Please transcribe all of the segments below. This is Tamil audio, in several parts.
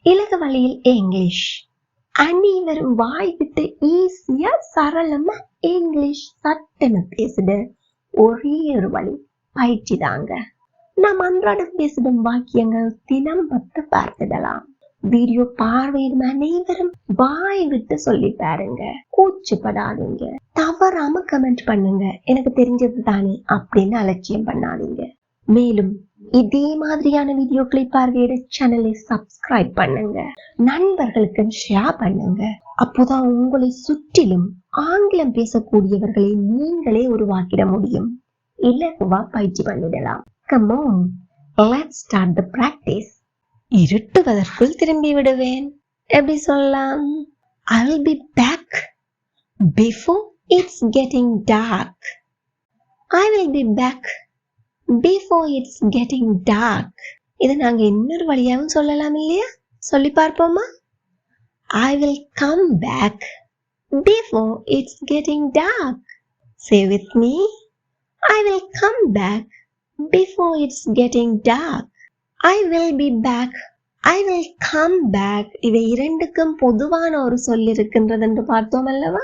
இலகு வழியில் இங்கிலீஷ். அனைவரும் வாய் விட்டு ஈஸியா சரளமா இங்கிலீஷ் சட்டென பேசுட ஒரே ஒரு வழி பயிற்சி தாங்க. நாம் அன்றாடம் பேசிடும் வாக்கியங்கள் தினம் 10 பார்த்துடலாம். வீடியோ பார்வையிடும் அனைவரும் வாய் விட்டு சொல்லி பாருங்க. கூச்சப்படாதீங்க. தவறாம கமெண்ட் பண்ணுங்க. எனக்கு தெரிஞ்சது தானே அப்படின்னு அலட்சியம் பண்ணாதீங்க. மேலும் இதே மாதிரியான வீடியோக்களை பார்வையிட சேனலை சப்ஸ்கிரைப் பண்ணுங்க. நண்பர்களுக்கு ஷேர் பண்ணுங்க. அப்போதான் உங்களை சுற்றிலும் ஆங்கிலம் பேசக்கூடியவர்களை நீங்களே உருவாக்கிட முடியும். இலகுவா பயிற்சி பண்ணிடலாம். Come on, let's start the practice. இருட்டுவதற்குள் திரும்பி விடுவேன். எப்படி சொல்லலாம்? I'll be back before it's getting dark. I will be back before it's getting dark. இதை நாங்க இன்னொரு வழியாகவும் சொல்லலாம் இல்லையா? சொல்லி பார்ப்போமா? I will come back before it's getting dark. Say with me. I will come back before it's getting dark. I will be back. I will come back. இவை இரண்டுக்கும் பொதுவான ஒரு சொல் இருக்கின்றது என்று பார்த்தோம் அல்லவா?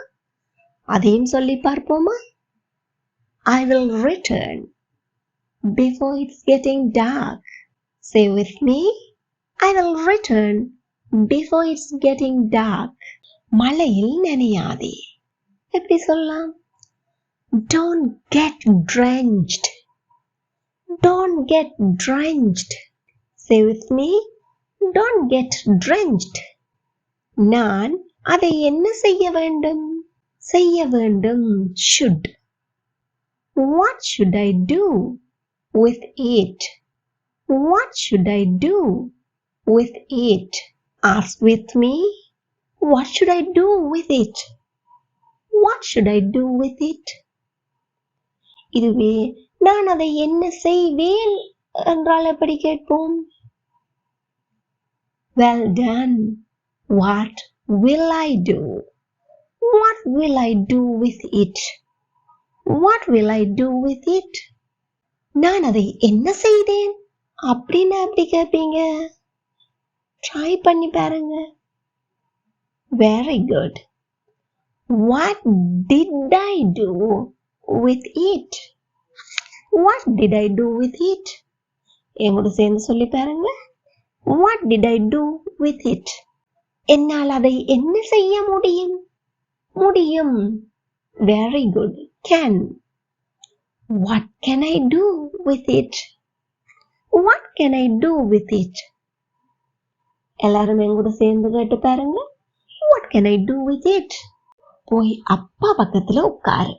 அதையும் சொல்லி பார்ப்போமா? I will return before it's getting dark. Say with me. I will return before it's getting dark. மழையில் நனையாதே. எப்படி சொல்லலாம்? Don't get drenched. Don't get drenched. Say with me. Don't get drenched. நான் அதை என்ன செய்ய வேண்டும்? செய்ய வேண்டும். Should. What should I do with it? What should I do with it? Ask with me. What should I do with it? What should I do with it? இதுவே நான் அதை என்ன செய்வேன் என்றால் எப்படி கேட்போம்? Well done. What will I do? What will I do with it? What will I do with it? நான் அதை என்ன செய்தேன் அப்படின்னு எப்படி கேட்பீங்க? ட்ரை பண்ணி பாருங்க. Very good. What did I do with it? What did I do with it? எங்கூட சேர்ந்து சொல்லி பாருங்க. What did I do with it? என்னால் அதை என்ன செய்ய முடியும்? முடியும். Very good. Can. What can I do with it? What can I do with it? எல்லாரும் எங்கூட சேர்ந்து கேட்டு பாருங்க. What can I do with it? போய் அப்பா பக்கத்துல உட்காரு.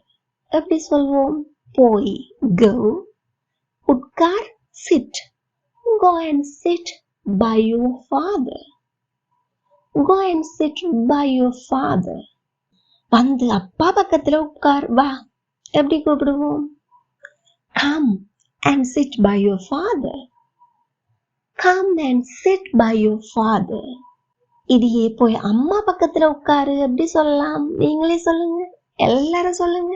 எப்படி சொல்வோம்? போய் go. உட்கார் sit. Go and sit by your father. Go and sit by your father. வந்து அப்பா பக்கத்துல உட்கார் வா. எப்படி கூப்பிடுவோம்? Come and sit by your father. Come and sit by your father. இதையே போய் அம்மா பக்கத்துல உட்காரு எப்படி சொல்லலாம்? நீங்களே சொல்லுங்க. எல்லாரும் சொல்லுங்க.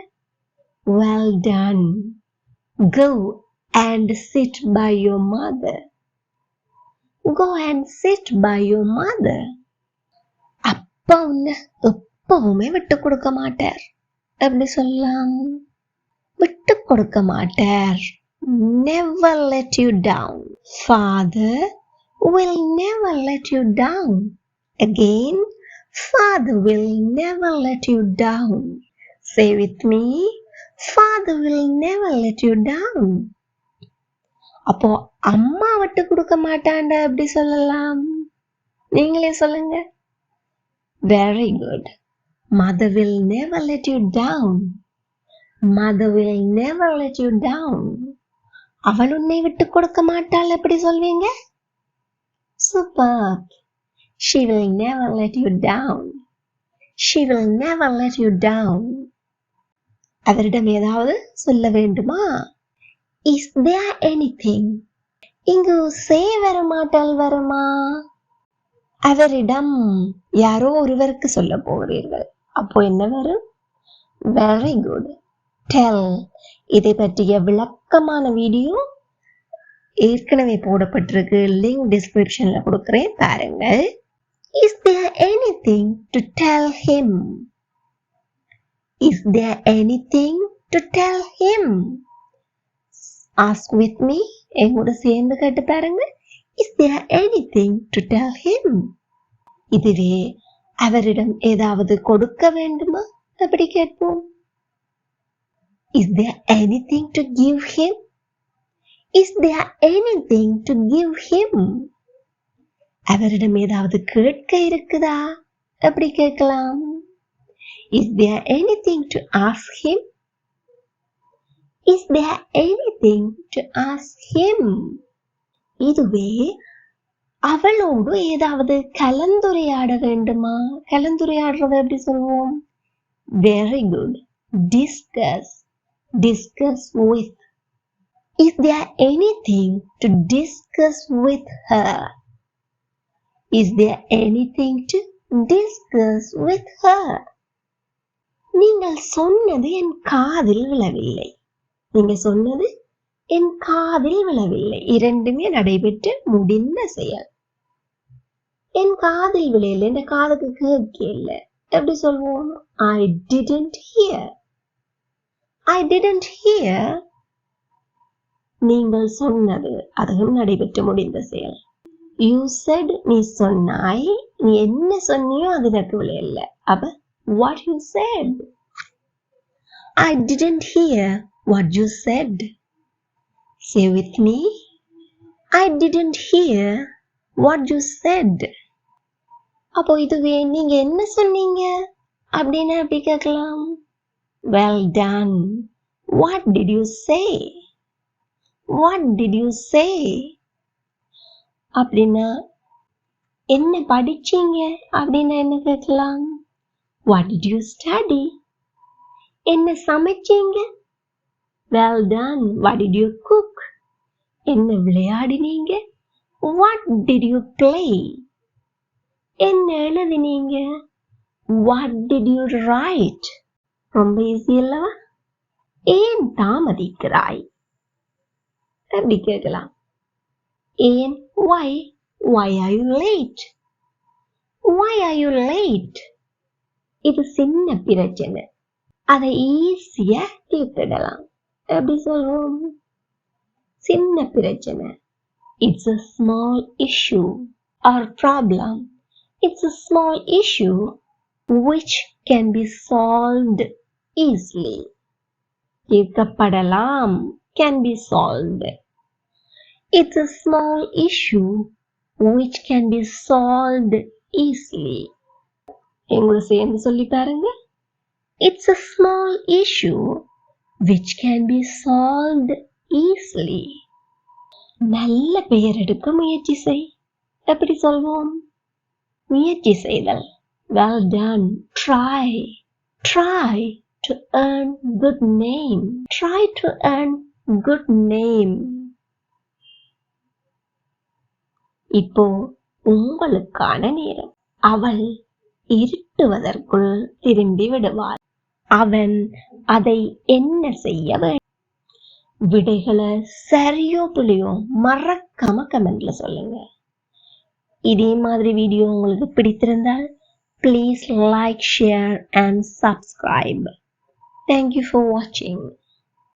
Well done. Go and sit by your mother. Go and sit by your mother. அப்பா உன்னை எப்பவுமே விட்டு கொடுக்க மாட்டார். எப்படி சொல்லலாம்? விட்டு கொடுக்க மாட்டார். Never let you down. Father will never let you down. Again, Father will never let you down. Say with me. Father will never let you down. அப்போ அம்மா விட்டு கொடுக்க மாட்டாண்ட எப்படி சொல்லலாம்? நீங்களே சொல்லுங்க. Very good. Mother will never let you down. Mother will never let you down. அவள் உன்னை விட்டு கொடுக்க மாட்டாள் எப்படி சொல்வீங்க? Superb. She will never let you down. She will never let you down. அவரிடம் ஏதாவது சொல்ல வேண்டுமா? Is there anything? இங்கு say வரமாட்டால் வருமா? அவரிடம் யாரோ ஒருவருக்கு சொல்ல போகிறீர்கள். அப்போ என்ன வரும்? Very good. Tell. இதை பற்றிய விளக்கமான வீடியோ ஏற்கனவே போடப்பட்டிருக்கு, லிங்க் டிஸ்கிரிப்ஷன்ல கொடுக்கிறேன் பாருங்க. Is there anything to tell him? Is there anything to tell him? Ask with me. எங்கூட சேர்ந்து கேட்டு பாருங்க. Is there anything to tell him? இதுவே அவரிடம் ஏதாவது கொடுக்க வேண்டுமா? அப்படி கேட்போம். Is there anything to give him? Is there anything to give him? அவரிடம் ஏதாவது கேட்க இருக்குதா? அப்படி கேட்கலாம். Is there anything to ask him? Is there anything to ask him? இதுவே அவளோடு ஏதாவது கலந்துரையாட வேண்டுமா? கலந்துரையாடுறது எப்படி சொல்வோம்? Very good. Discuss. Discuss with. Is there anything to discuss with her? Is there anything to discuss with her? நீங்கள் சொன்னது என் காதில் விழவில்லை. நீங்க சொன்னது என் காதில் விழவில்லை. இரண்டுமே நடைபெற்று முடிந்த செயல். என் காதில் விளையல, என் காதுக்கு கேட்கல. எப்படி சொல்வோம்? I didn't hear. I didn't hear. நீங்கள் சொன்னது, அதுவும் நடைபெற்று முடிந்த செயல். You said, நீ சொன்னாய். நீ என்ன சொன்னியோ அது எனக்கு விளையல. அப்ப what you said. I didn't hear what you said. Say with me. I didn't hear what you said. அப்போ இதுவே நீங்க என்ன சொன்னீங்க அப்படின்னு எப்படி கேட்கலாம்? Well done. What did you say? What did you say? அப்படின்னா என்ன படிச்சீங்க அப்படின்னா என்ன கேட்கலாம்? What did you study? என்ன சமைச்சீங்க? Well done. What did you cook? என்ன விளையாடினீங்க? What did you play? என்ன எழுதினீங்க? What did you write? ரொம்ப ஈஸி அல்லவா? ஏன் தாமதிக்கிறாய்? எப்படி கேட்கலாம்? ஏன்? Why? Why are you late? Why are you late? இது சின்ன பிரச்சனை. அதை ஈஸியா தீர்த்திடலாம். எப்படி சொல்வோம்? சின்ன பிரச்சனை. It's a small issue or problem. It's a small issue which can be solved easily. தீர்க்கப்படலாம். Can be solved. It's a small issue which can be solved easily. எங்களை சேர்ந்து சொல்லி பாருங்க. It's a small issue which can be solved easily. நல்ல பெயர் எடுக்க முயற்சி செய். எப்படி சொல்வோம்? முயற்சி செய்தல். Well done. Try. Try to earn good name. Try to earn good name. இப்போ உங்களுக்கான நேரம். அவள் இருட்டுவதற்குள் திரும்பி விடுவாள். அவன் அதை என்ன செய்ய வேண்டும்? விடைகளை சரியோ புள்ளியோ மறக்காம கமெண்ட்ல சொல்லுங்க. இதே மாதிரி வீடியோ உங்களுக்கு பிடித்திருந்தால் please like, share and subscribe. Thank you for watching.